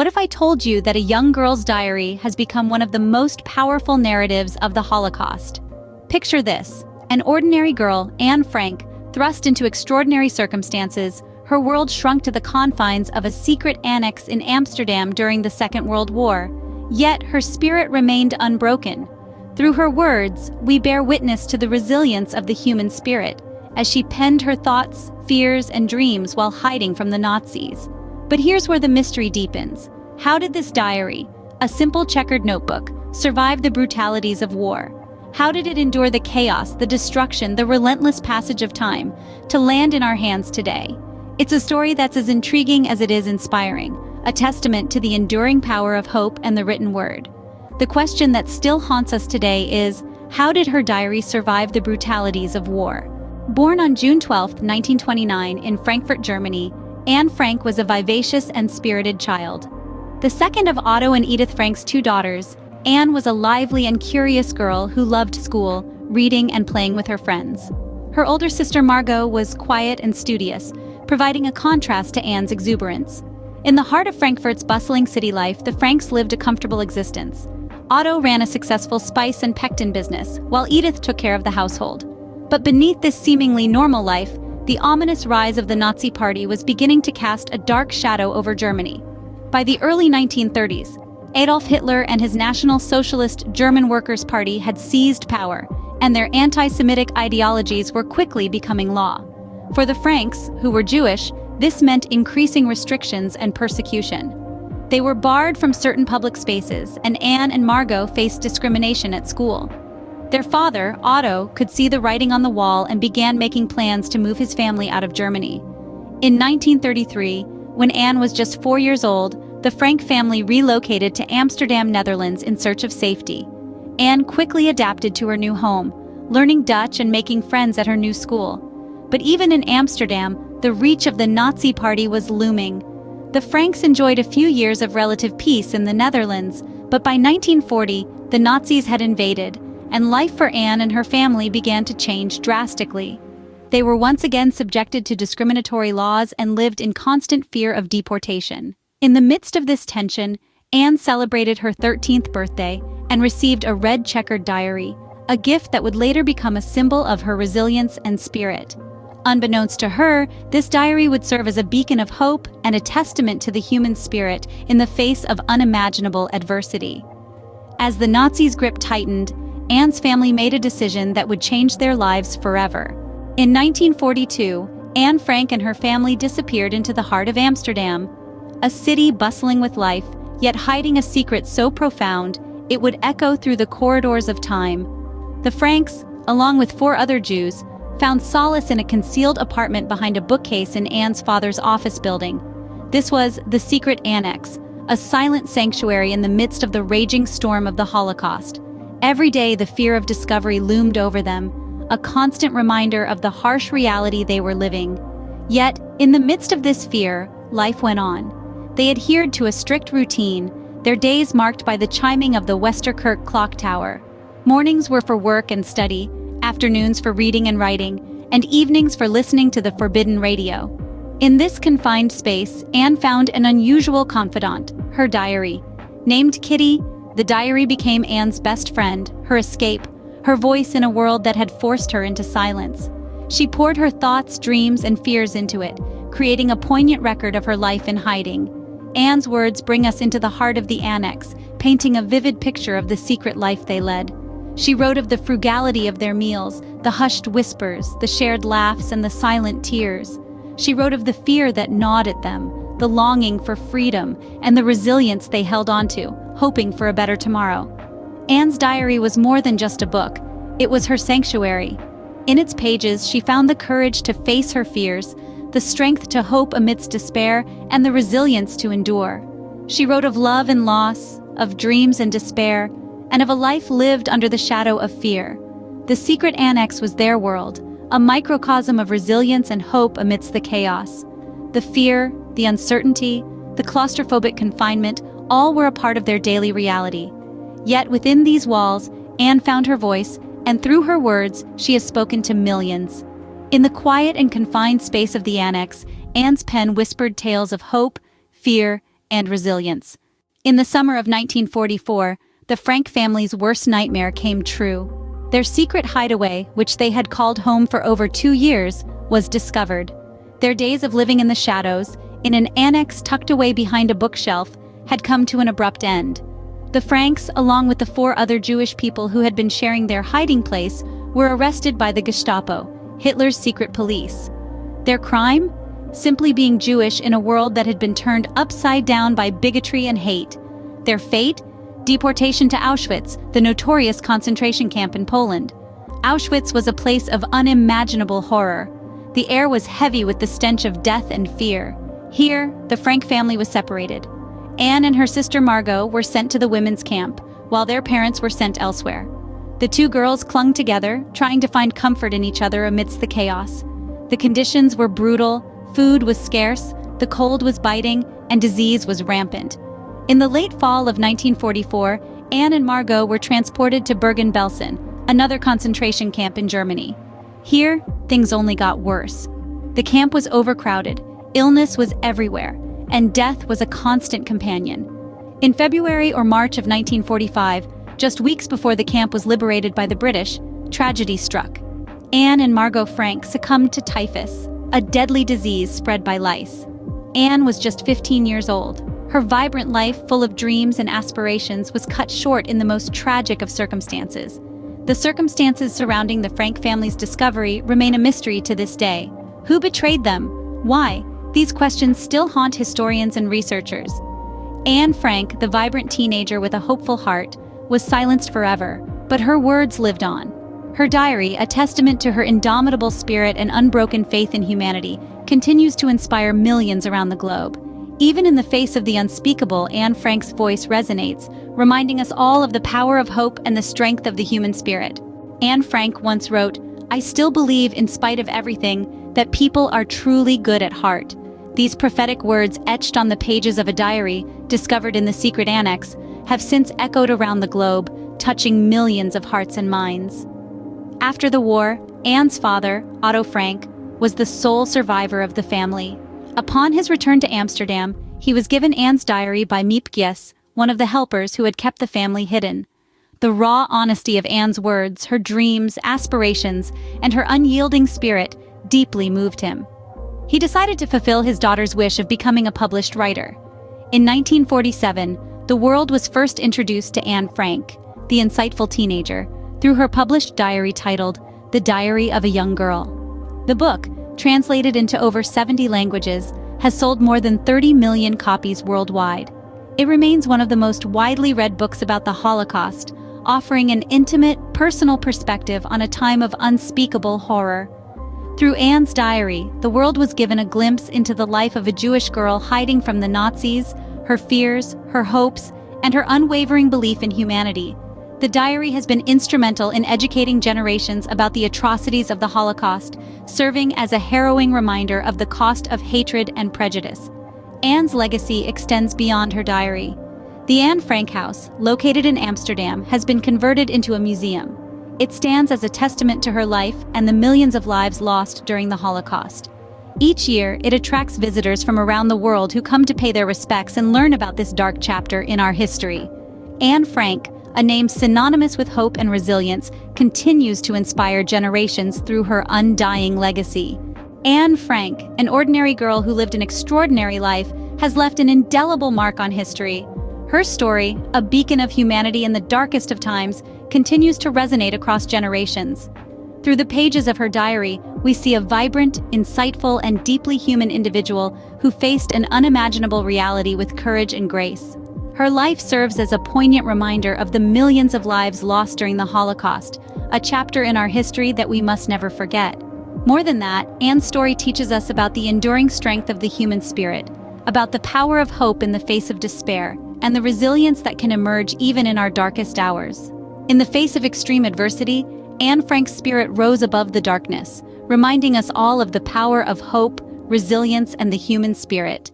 What if I told you that a young girl's diary has become one of the most powerful narratives of the Holocaust? Picture this: an ordinary girl, Anne Frank, thrust into extraordinary circumstances. Her world shrunk to the confines of a secret annex in Amsterdam during the Second World War. Yet her spirit remained unbroken. Through her words, we bear witness to the resilience of the human spirit, as she penned her thoughts, fears, and dreams while hiding from the Nazis. But here's where the mystery deepens. How did this diary, a simple checkered notebook, survive the brutalities of war? How did it endure the chaos, the destruction, the relentless passage of time, to land in our hands today? It's a story that's as intriguing as it is inspiring, a testament to the enduring power of hope and the written word. The question that still haunts us today is, how did her diary survive the brutalities of war? Born on June 12, 1929, in Frankfurt, Germany, Anne Frank was a vivacious and spirited child. The second of Otto and Edith Frank's two daughters, Anne was a lively and curious girl who loved school, reading, and playing with her friends. Her older sister Margot was quiet and studious, providing a contrast to Anne's exuberance. In the heart of Frankfurt's bustling city life, the Franks lived a comfortable existence. Otto ran a successful spice and pectin business, while Edith took care of the household. But beneath this seemingly normal life, the ominous rise of the Nazi Party was beginning to cast a dark shadow over Germany. By the early 1930s, Adolf Hitler and his National Socialist German Workers' Party had seized power, and their anti-Semitic ideologies were quickly becoming law. For the Franks, who were Jewish, this meant increasing restrictions and persecution. They were barred from certain public spaces, and Anne and Margot faced discrimination at school. Their father, Otto, could see the writing on the wall and began making plans to move his family out of Germany. In 1933, when Anne was just 4 years old, the Frank family relocated to Amsterdam, Netherlands in search of safety. Anne quickly adapted to her new home, learning Dutch and making friends at her new school. But even in Amsterdam, the reach of the Nazi Party was looming. The Franks enjoyed a few years of relative peace in the Netherlands, but by 1940, the Nazis had invaded, and life for Anne and her family began to change drastically. They were once again subjected to discriminatory laws and lived in constant fear of deportation. In the midst of this tension, Anne celebrated her 13th birthday and received a red checkered diary, a gift that would later become a symbol of her resilience and spirit. Unbeknownst to her, this diary would serve as a beacon of hope and a testament to the human spirit in the face of unimaginable adversity. As the Nazis' grip tightened, Anne's family made a decision that would change their lives forever. In 1942, Anne Frank and her family disappeared into the heart of Amsterdam, a city bustling with life, yet hiding a secret so profound it would echo through the corridors of time. The Franks, along with 4 other Jews, found solace in a concealed apartment behind a bookcase in Anne's father's office building. This was the Secret Annex, a silent sanctuary in the midst of the raging storm of the Holocaust. Every day the fear of discovery loomed over them, a constant reminder of the harsh reality they were living. Yet, in the midst of this fear, life went on. They adhered to a strict routine, their days marked by the chiming of the Westerkerk clock tower. Mornings were for work and study, afternoons for reading and writing, and evenings for listening to the forbidden radio. In this confined space, Anne found an unusual confidant, her diary. Named Kitty, the diary became Anne's best friend, her escape, her voice in a world that had forced her into silence. She poured her thoughts, dreams, and fears into it, creating a poignant record of her life in hiding. Anne's words bring us into the heart of the annex, painting a vivid picture of the secret life they led. She wrote of the frugality of their meals, the hushed whispers, the shared laughs, and the silent tears. She wrote of the fear that gnawed at them, the longing for freedom, and the resilience they held onto, hoping for a better tomorrow. Anne's diary was more than just a book. It was her sanctuary. In its pages, she found the courage to face her fears, the strength to hope amidst despair, and the resilience to endure. She wrote of love and loss, of dreams and despair, and of a life lived under the shadow of fear. The Secret Annex was their world, a microcosm of resilience and hope amidst the chaos. The fear, the uncertainty, the claustrophobic confinement, all were a part of their daily reality. Yet within these walls, Anne found her voice, and through her words, she has spoken to millions. In the quiet and confined space of the annex, Anne's pen whispered tales of hope, fear, and resilience. In the summer of 1944, the Frank family's worst nightmare came true. Their secret hideaway, which they had called home for over 2 years, was discovered. Their days of living in the shadows, in an annex tucked away behind a bookshelf, had come to an abrupt end. The Franks, along with the 4 other Jewish people who had been sharing their hiding place, were arrested by the Gestapo, Hitler's secret police. Their crime? Simply being Jewish in a world that had been turned upside down by bigotry and hate. Their fate? Deportation to Auschwitz, the notorious concentration camp in Poland. Auschwitz was a place of unimaginable horror. The air was heavy with the stench of death and fear. Here, the Frank family was separated. Anne and her sister Margot were sent to the women's camp, while their parents were sent elsewhere. The 2 girls clung together, trying to find comfort in each other amidst the chaos. The conditions were brutal, food was scarce, the cold was biting, and disease was rampant. In the late fall of 1944, Anne and Margot were transported to Bergen-Belsen, another concentration camp in Germany. Here, things only got worse. The camp was overcrowded, illness was everywhere, and death was a constant companion. In February or March of 1945, just weeks before the camp was liberated by the British, tragedy struck. Anne and Margot Frank succumbed to typhus, a deadly disease spread by lice. Anne was just 15 years old. Her vibrant life, full of dreams and aspirations, was cut short in the most tragic of circumstances. The circumstances surrounding the Frank family's discovery remain a mystery to this day. Who betrayed them? Why? These questions still haunt historians and researchers. Anne Frank, the vibrant teenager with a hopeful heart, was silenced forever, but her words lived on. Her diary, a testament to her indomitable spirit and unbroken faith in humanity, continues to inspire millions around the globe. Even in the face of the unspeakable, Anne Frank's voice resonates, reminding us all of the power of hope and the strength of the human spirit. Anne Frank once wrote, "I still believe, in spite of everything, that people are truly good at heart." These prophetic words, etched on the pages of a diary discovered in the Secret Annex, have since echoed around the globe, touching millions of hearts and minds. After the war, Anne's father, Otto Frank, was the sole survivor of the family. Upon his return to Amsterdam, he was given Anne's diary by Miep Gies, one of the helpers who had kept the family hidden. The raw honesty of Anne's words, her dreams, aspirations, and her unyielding spirit deeply moved him. He decided to fulfill his daughter's wish of becoming a published writer. In 1947, the world was first introduced to Anne Frank, the insightful teenager, through her published diary titled The Diary of a Young Girl. The book, translated into over 70 languages, has sold more than 30 million copies worldwide. It remains one of the most widely read books about the Holocaust, offering an intimate, personal perspective on a time of unspeakable horror. Through Anne's diary, the world was given a glimpse into the life of a Jewish girl hiding from the Nazis, her fears, her hopes, and her unwavering belief in humanity. The diary has been instrumental in educating generations about the atrocities of the Holocaust, serving as a harrowing reminder of the cost of hatred and prejudice. Anne's legacy extends beyond her diary. The Anne Frank House, located in Amsterdam, has been converted into a museum. It stands as a testament to her life and the millions of lives lost during the Holocaust. Each year, it attracts visitors from around the world who come to pay their respects and learn about this dark chapter in our history. Anne Frank, a name synonymous with hope and resilience, continues to inspire generations through her undying legacy. Anne Frank, an ordinary girl who lived an extraordinary life, has left an indelible mark on history. Her story, a beacon of humanity in the darkest of times, continues to resonate across generations. Through the pages of her diary, we see a vibrant, insightful, and deeply human individual who faced an unimaginable reality with courage and grace. Her life serves as a poignant reminder of the millions of lives lost during the Holocaust, a chapter in our history that we must never forget. More than that, Anne's story teaches us about the enduring strength of the human spirit, about the power of hope in the face of despair, and the resilience that can emerge even in our darkest hours. In the face of extreme adversity, Anne Frank's spirit rose above the darkness, reminding us all of the power of hope, resilience, and the human spirit.